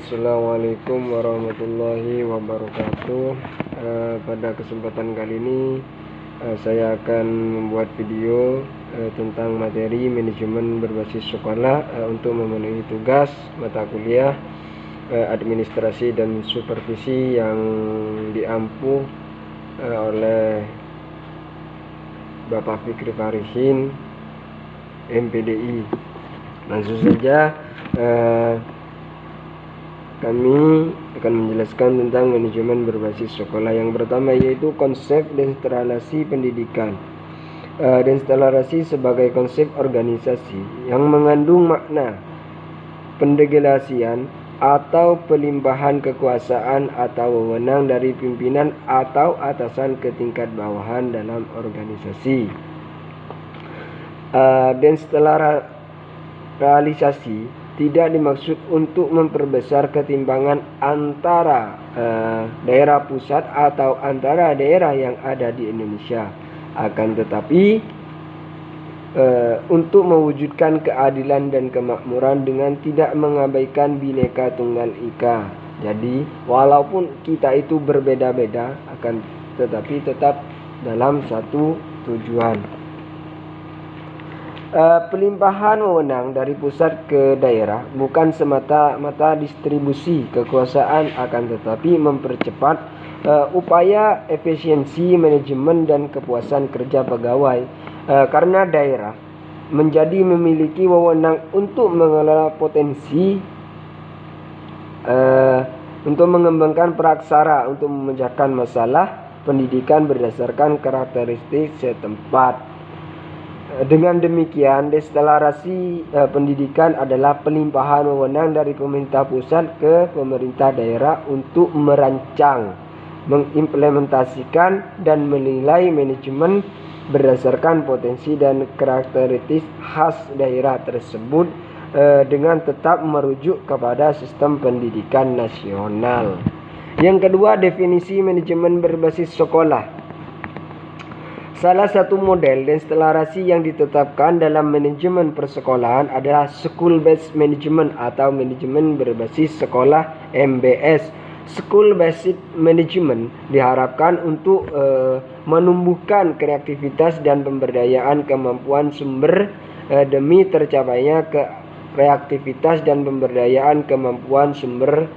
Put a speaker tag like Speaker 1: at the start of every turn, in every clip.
Speaker 1: Assalamualaikum warahmatullahi wabarakatuh. Pada kesempatan kali ini saya akan membuat video tentang materi manajemen berbasis sekolah untuk memenuhi tugas mata kuliah administrasi dan supervisi yang diampu oleh Bapak Fikri Farihin, MPDI. Langsung saja kami akan menjelaskan tentang manajemen berbasis sekolah. Yang pertama yaitu konsep denstelasi pendidikan. Denstelasi sebagai konsep organisasi yang mengandung makna pendelegasian atau pelimpahan kekuasaan atau wewenang dari pimpinan atau atasan ke tingkat bawahan dalam organisasi. Denstelasi tidak dimaksud untuk memperbesar ketimpangan antara daerah pusat atau antara daerah yang ada di Indonesia. Akan tetapi untuk mewujudkan keadilan dan kemakmuran dengan tidak mengabaikan Bhinneka Tunggal Ika. Jadi walaupun kita itu berbeda-beda, akan tetapi tetap dalam satu tujuan. Pelimpahan wewenang dari pusat ke daerah bukan semata-mata distribusi kekuasaan, akan tetapi mempercepat upaya efisiensi manajemen dan kepuasan kerja pegawai, karena daerah menjadi memiliki wewenang untuk mengelola potensi, untuk mengembangkan praksara untuk memecahkan masalah pendidikan berdasarkan karakteristik setempat. Dengan demikian, denstelasi pendidikan adalah pelimpahan wewenang dari pemerintah pusat ke pemerintah daerah untuk merancang, mengimplementasikan, dan menilai manajemen berdasarkan potensi dan karakteristik khas daerah tersebut, dengan tetap merujuk kepada sistem pendidikan nasional. Yang kedua, definisi manajemen berbasis sekolah. Salah satu model denstelasi yang ditetapkan dalam manajemen persekolahan adalah School Based Management atau manajemen berbasis sekolah, MBS. School Based Management diharapkan untuk menumbuhkan kreativitas dan pemberdayaan kemampuan sumber demi tercapainya kreativitas dan pemberdayaan kemampuan sumber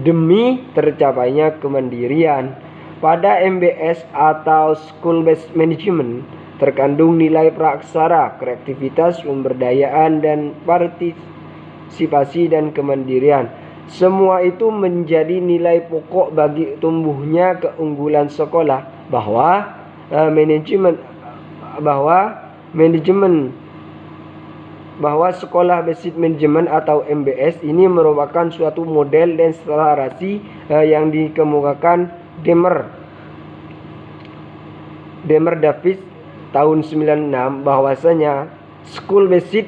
Speaker 1: demi tercapainya kemandirian. Pada MBS atau School Based Management terkandung nilai praksara, kreativitas, pemberdayaan, dan partisipasi dan kemandirian. Semua itu menjadi nilai pokok bagi tumbuhnya keunggulan sekolah, bahwa sekolah basic management atau MBS ini merupakan suatu model denstelasi yang dikemukakan Demer Davis tahun 96, bahwasanya School Based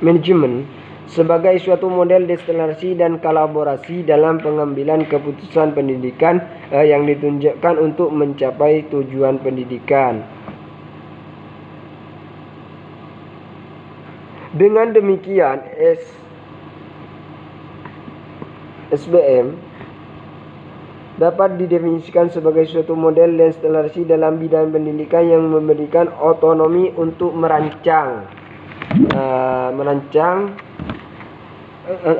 Speaker 1: Management sebagai suatu model denstelasi dan kolaborasi dalam pengambilan keputusan pendidikan yang ditunjukkan untuk mencapai tujuan pendidikan. Dengan demikian, SBM dapat didefinisikan sebagai suatu model denstelasi dalam bidang pendidikan yang memberikan otonomi untuk merancang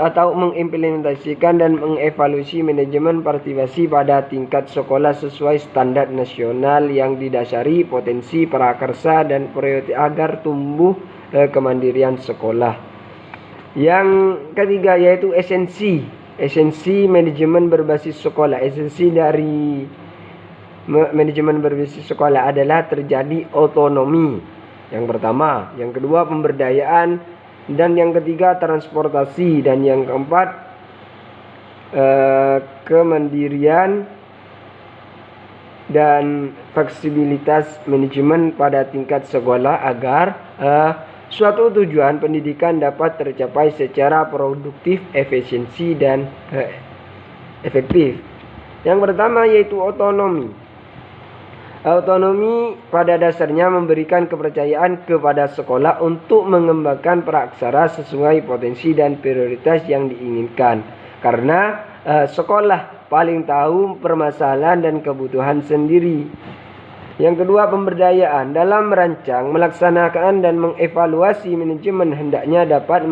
Speaker 1: atau mengimplementasikan dan mengevaluasi manajemen partisipasi pada tingkat sekolah sesuai standar nasional yang didasari potensi prakarsa dan prioritas agar tumbuh kemandirian sekolah. Yang ketiga yaitu esensi manajemen berbasis sekolah. Esensi dari manajemen berbasis sekolah adalah terjadi otonomi, yang pertama. Yang kedua, pemberdayaan. Dan yang ketiga, transportasi. Dan yang keempat, kemandirian dan fleksibilitas manajemen pada tingkat sekolah agar suatu tujuan pendidikan dapat tercapai secara produktif, efisiensi, dan efektif. Yang pertama yaitu otonomi. Otonomi pada dasarnya memberikan kepercayaan kepada sekolah untuk mengembangkan praksara sesuai potensi dan prioritas yang diinginkan. karena sekolah paling tahu permasalahan dan kebutuhan sendiri. Yang kedua, pemberdayaan. Dalam merancang, melaksanakan, dan mengevaluasi manajemen hendaknya dapat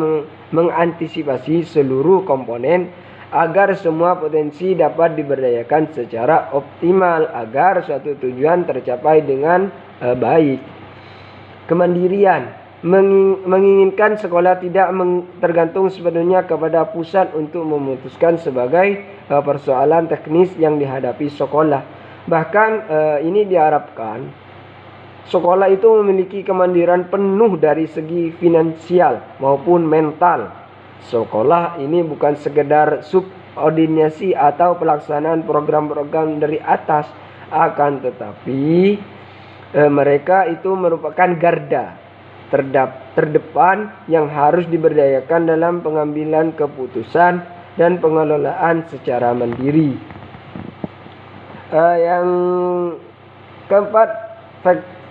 Speaker 1: mengantisipasi seluruh komponen agar semua potensi dapat diberdayakan secara optimal agar suatu tujuan tercapai dengan baik. Kemandirian. Menginginkan sekolah tidak tergantung sepenuhnya kepada pusat untuk memutuskan sebagai persoalan teknis yang dihadapi sekolah. Bahkan ini diharapkan sekolah itu memiliki kemandirian penuh dari segi finansial maupun mental. Sekolah ini bukan sekedar subordinasi atau pelaksanaan program-program dari atas, akan tetapi mereka itu merupakan garda terdepan yang harus diberdayakan dalam pengambilan keputusan dan pengelolaan secara mandiri. Yang keempat,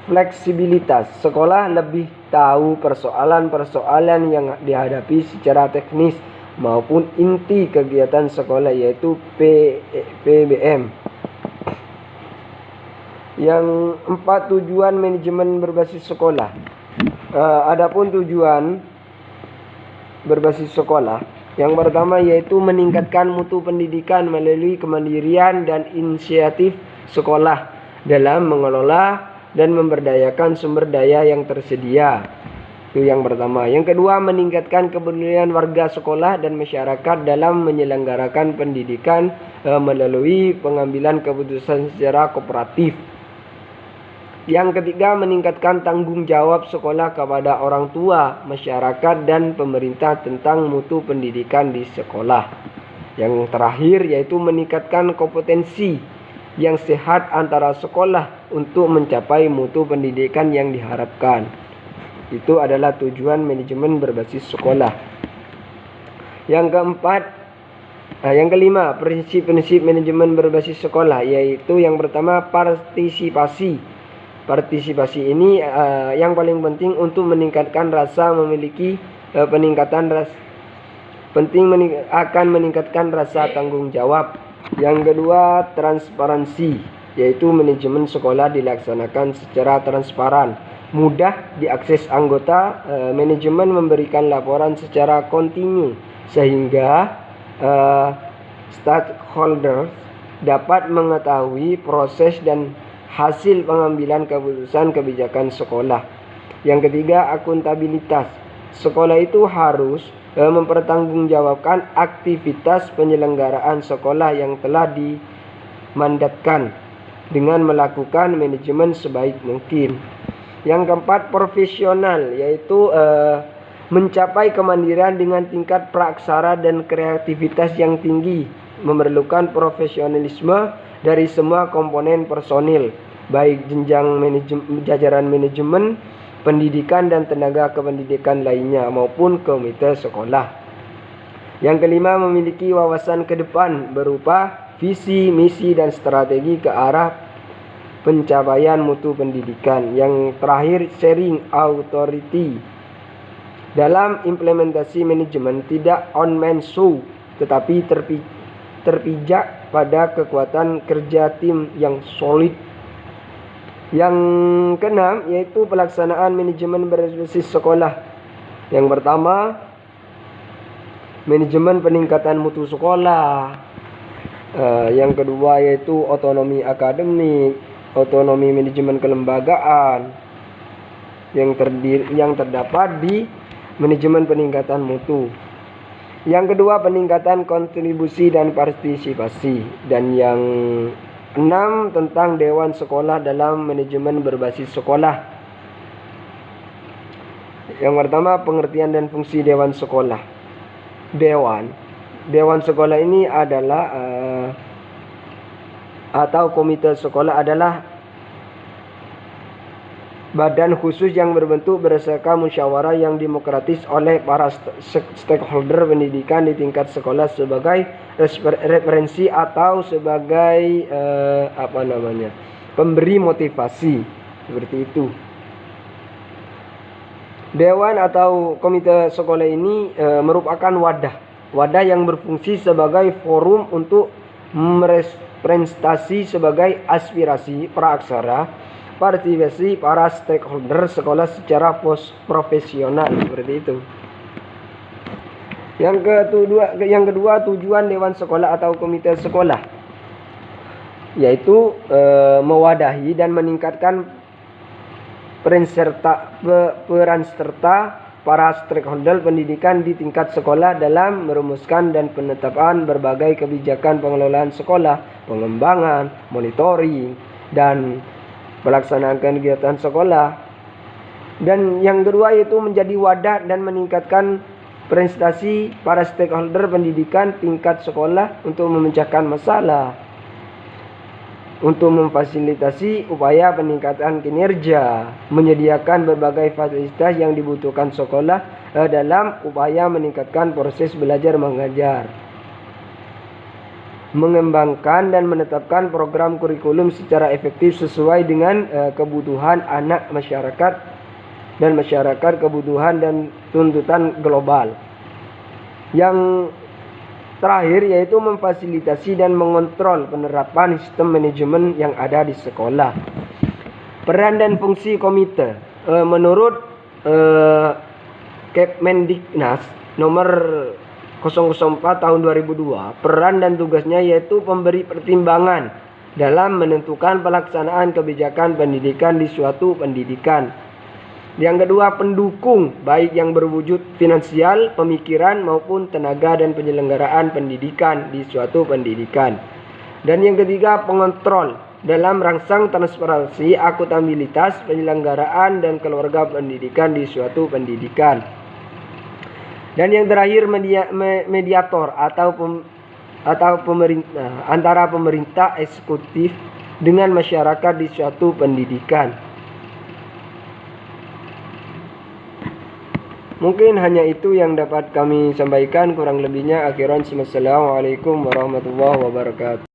Speaker 1: fleksibilitas. Sekolah lebih tahu persoalan-persoalan yang dihadapi secara teknis maupun inti kegiatan sekolah, yaitu PBM. Yang empat, tujuan manajemen berbasis sekolah. Adapun tujuan berbasis sekolah, yang pertama yaitu meningkatkan mutu pendidikan melalui kemandirian dan inisiatif sekolah dalam mengelola dan memberdayakan sumber daya yang tersedia. Itu yang pertama. Yang kedua, meningkatkan kepedulian warga sekolah dan masyarakat dalam menyelenggarakan pendidikan melalui pengambilan keputusan secara kooperatif. Yang ketiga, meningkatkan tanggung jawab sekolah kepada orang tua, masyarakat, dan pemerintah tentang mutu pendidikan di sekolah. Yang terakhir yaitu meningkatkan kompetensi yang sehat antara sekolah untuk mencapai mutu pendidikan yang diharapkan. Itu adalah tujuan manajemen berbasis sekolah. Yang kelima, prinsip-prinsip manajemen berbasis sekolah, yaitu yang pertama, partisipasi. Partisipasi ini yang paling penting untuk meningkatkan rasa memiliki akan meningkatkan rasa tanggung jawab. Yang kedua, transparansi, yaitu manajemen sekolah dilaksanakan secara transparan, mudah diakses anggota. Manajemen memberikan laporan secara kontinu sehingga stakeholders dapat mengetahui proses dan hasil pengambilan keputusan kebijakan sekolah. Yang ketiga, akuntabilitas. Sekolah itu harus mempertanggungjawabkan aktivitas penyelenggaraan sekolah yang telah dimandatkan dengan melakukan manajemen sebaik mungkin. Yang keempat, profesional, yaitu mencapai kemandirian dengan tingkat praksara dan kreativitas yang tinggi, memerlukan profesionalisme dari semua komponen personil, baik jenjang jajaran manajemen, pendidikan, dan tenaga kependidikan lainnya maupun komite sekolah. Yang kelima, memiliki wawasan ke depan berupa visi, misi, dan strategi ke arah pencapaian mutu pendidikan. Yang terakhir, sharing authority. Dalam implementasi manajemen tidak on man show, tetapi terpijak pada kekuatan kerja tim yang solid. Yang keenam yaitu pelaksanaan manajemen berbasis sekolah. Yang pertama, manajemen peningkatan mutu sekolah. Yang kedua yaitu otonomi akademik, otonomi manajemen kelembagaan yang terdapat di manajemen peningkatan mutu. Yang kedua, peningkatan kontribusi dan partisipasi. Dan yang enam, tentang dewan sekolah dalam manajemen berbasis sekolah. Yang pertama, pengertian dan fungsi dewan sekolah. Dewan sekolah ini adalah atau komite sekolah adalah badan khusus yang berbentuk berdasarkan musyawarah yang demokratis oleh para stakeholder pendidikan di tingkat sekolah sebagai referensi atau sebagai pemberi motivasi, seperti itu. Dewan atau komite sekolah ini merupakan wadah wadah yang berfungsi sebagai forum untuk merepresentasi sebagai aspirasi praaksara, partisipasi para stakeholder sekolah secara profesional, seperti itu. Yang kedua, tujuan Dewan Sekolah atau Komite Sekolah, yaitu mewadahi dan meningkatkan peran serta para stakeholder pendidikan di tingkat sekolah dalam merumuskan dan penetapan berbagai kebijakan pengelolaan sekolah, pengembangan, monitoring, dan pelaksanaan kegiatan sekolah. Dan yang kedua yaitu menjadi wadah dan meningkatkan prestasi para stakeholder pendidikan tingkat sekolah untuk memecahkan masalah, untuk memfasilitasi upaya peningkatan kinerja, menyediakan berbagai fasilitas yang dibutuhkan sekolah dalam upaya meningkatkan proses belajar mengajar, mengembangkan dan menetapkan program kurikulum secara efektif sesuai dengan kebutuhan anak masyarakat dan kebutuhan dan tuntutan global. Yang terakhir yaitu memfasilitasi dan mengontrol penerapan sistem manajemen yang ada di sekolah. Peran dan fungsi komite, menurut Kepmendiknas nomor 004 tahun 2002, peran dan tugasnya yaitu pemberi pertimbangan dalam menentukan pelaksanaan kebijakan pendidikan di suatu pendidikan. Yang kedua, pendukung baik yang berwujud finansial, pemikiran maupun tenaga dan penyelenggaraan pendidikan di suatu pendidikan. Dan yang ketiga, pengontrol dalam rangsang transparansi, akuntabilitas, penyelenggaraan dan keluarga pendidikan di suatu pendidikan. Dan yang terakhir, mediator atau pemerintah, antara pemerintah eksekutif dengan masyarakat di suatu pendidikan. Mungkin hanya itu yang dapat kami sampaikan, kurang lebihnya akhiran. Assalamualaikum warahmatullahi wabarakatuh.